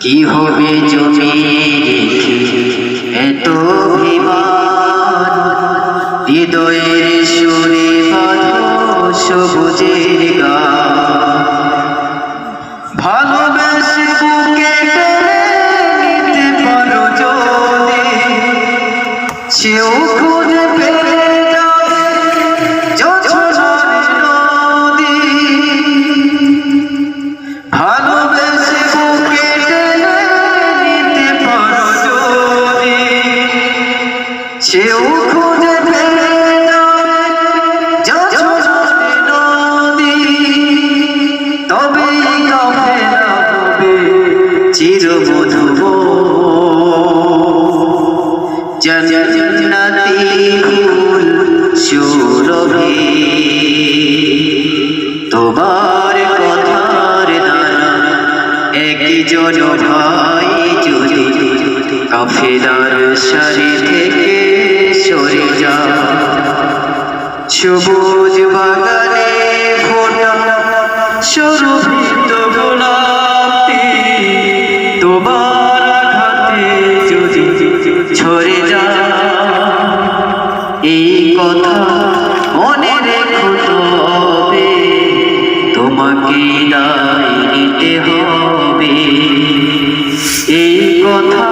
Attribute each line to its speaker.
Speaker 1: কি হবে জমি এত অভিমান, হৃদয়ের সুরে বাঁধো সবুজের গান। ভালোবেসে বুকে টেনে নিতে পারো যদি, সেও খুঁজে পেয়ে যাবে জোছনার নদী। ভালোবেসে বুকে টেনে নিতে পারো যদি, সেও খুঁজে পেয়ে যাবে জোছনার নদী। তবেই কাফেলা হবে চিরমধুর, জান্নাতি ফুল সুরভি। তোমার কথার দ্বারা একজন ভাই যদি কাফেলার সারি থেকে সরে যায়, সবুজ বাগানে ফোটা সুরভিত গোলাপটি তোমার আঘাতে যদি ঝরে যায়। এই কথা মনে রেখো, তবে তোমাকে দায় নিতে হবে। এই কথা